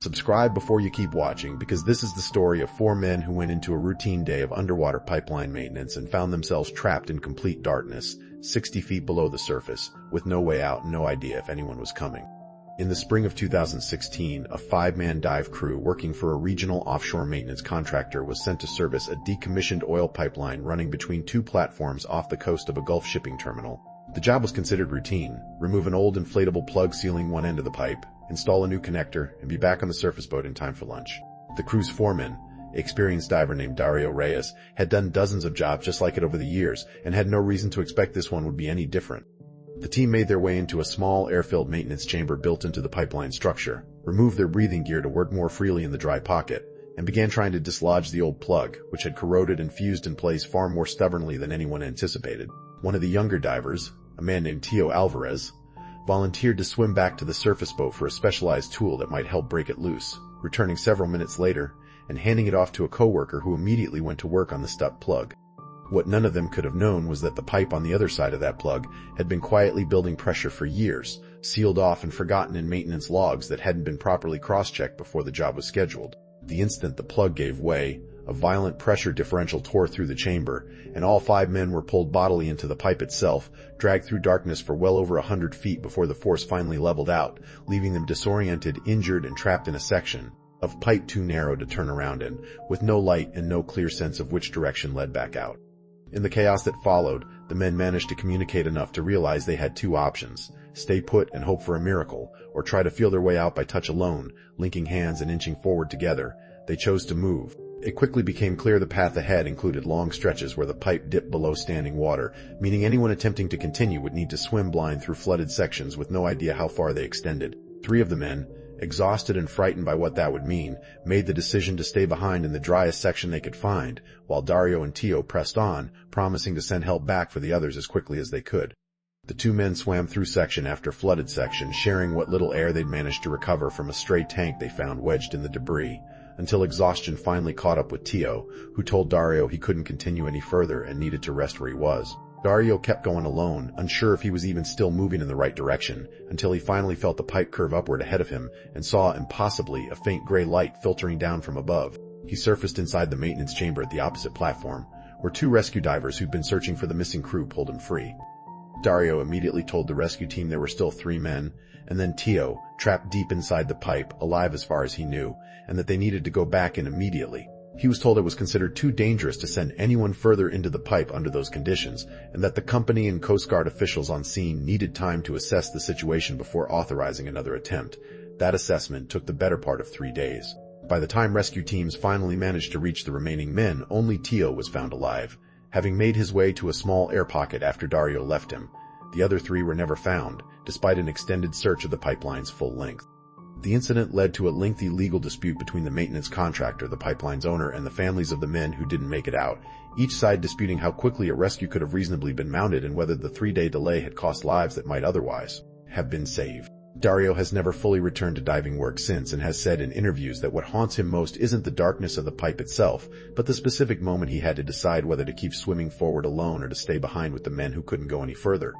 Subscribe before you keep watching, because this is the story of four men who went into a routine day of underwater pipeline maintenance and found themselves trapped in complete darkness, 60 feet below the surface, with no way out and no idea if anyone was coming. In the spring of 2016, a 5-man dive crew working for a regional offshore maintenance contractor was sent to service a decommissioned oil pipeline running between two platforms off the coast of a Gulf shipping terminal. The job was considered routine: remove an old inflatable plug sealing one end of the pipe, install a new connector, and be back on the surface boat in time for lunch. The crew's foreman, experienced diver named Dario Reyes, had done dozens of jobs just like it over the years and had no reason to expect this one would be any different. The team made their way into a small air-filled maintenance chamber built into the pipeline structure, removed their breathing gear to work more freely in the dry pocket, and began trying to dislodge the old plug, which had corroded and fused in place far more stubbornly than anyone anticipated. One of the younger divers, a man named Tio Alvarez, volunteered to swim back to the surface boat for a specialized tool that might help break it loose, returning several minutes later and handing it off to a coworker who immediately went to work on the stuck plug. What none of them could have known was that the pipe on the other side of that plug had been quietly building pressure for years, sealed off and forgotten in maintenance logs that hadn't been properly cross-checked before the job was scheduled. The instant the plug gave way, a violent pressure differential tore through the chamber, and all 5 men were pulled bodily into the pipe itself, dragged through darkness for well over 100 feet before the force finally leveled out, leaving them disoriented, injured, and trapped in a section of pipe too narrow to turn around in, with no light and no clear sense of which direction led back out. In the chaos that followed, the men managed to communicate enough to realize they had two options: stay put and hope for a miracle, or try to feel their way out by touch alone, linking hands and inching forward together. They chose to move. It quickly became clear the path ahead included long stretches where the pipe dipped below standing water, meaning anyone attempting to continue would need to swim blind through flooded sections with no idea how far they extended. 3 of the men, exhausted and frightened by what that would mean, made the decision to stay behind in the driest section they could find, while Dario and Tio pressed on, promising to send help back for the others as quickly as they could. The 2 men swam through section after flooded section, sharing what little air they'd managed to recover from a stray tank they found wedged in the debris, until exhaustion finally caught up with Tio, who told Dario he couldn't continue any further and needed to rest where he was. Dario kept going alone, unsure if he was even still moving in the right direction, until he finally felt the pipe curve upward ahead of him and saw, impossibly, a faint gray light filtering down from above. He surfaced inside the maintenance chamber at the opposite platform, where 2 rescue divers who'd been searching for the missing crew pulled him free. Dario immediately told the rescue team there were still 3 men, and then Tio, trapped deep inside the pipe, alive as far as he knew, and that they needed to go back in immediately. He was told it was considered too dangerous to send anyone further into the pipe under those conditions, and that the company and Coast Guard officials on scene needed time to assess the situation before authorizing another attempt. That assessment took the better part of 3 days. By the time rescue teams finally managed to reach the remaining men, only Tio was found alive, having made his way to a small air pocket after Dario left him. The other 3 were never found, despite an extended search of the pipeline's full length. The incident led to a lengthy legal dispute between the maintenance contractor, the pipeline's owner, and the families of the men who didn't make it out, each side disputing how quickly a rescue could have reasonably been mounted and whether the 3-day delay had cost lives that might otherwise have been saved. Dario has never fully returned to diving work since, and has said in interviews that what haunts him most isn't the darkness of the pipe itself, but the specific moment he had to decide whether to keep swimming forward alone or to stay behind with the men who couldn't go any further.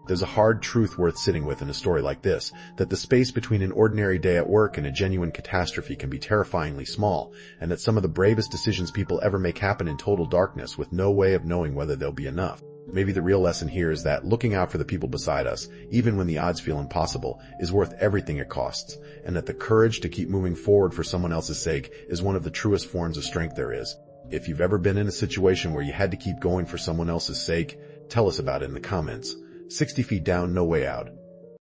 There's a hard truth worth sitting with in a story like this, that the space between an ordinary day at work and a genuine catastrophe can be terrifyingly small, and that some of the bravest decisions people ever make happen in total darkness with no way of knowing whether they'll be enough. Maybe the real lesson here is that looking out for the people beside us, even when the odds feel impossible, is worth everything it costs, and that the courage to keep moving forward for someone else's sake is one of the truest forms of strength there is. If you've ever been in a situation where you had to keep going for someone else's sake, tell us about it in the comments. 60 feet down, no way out.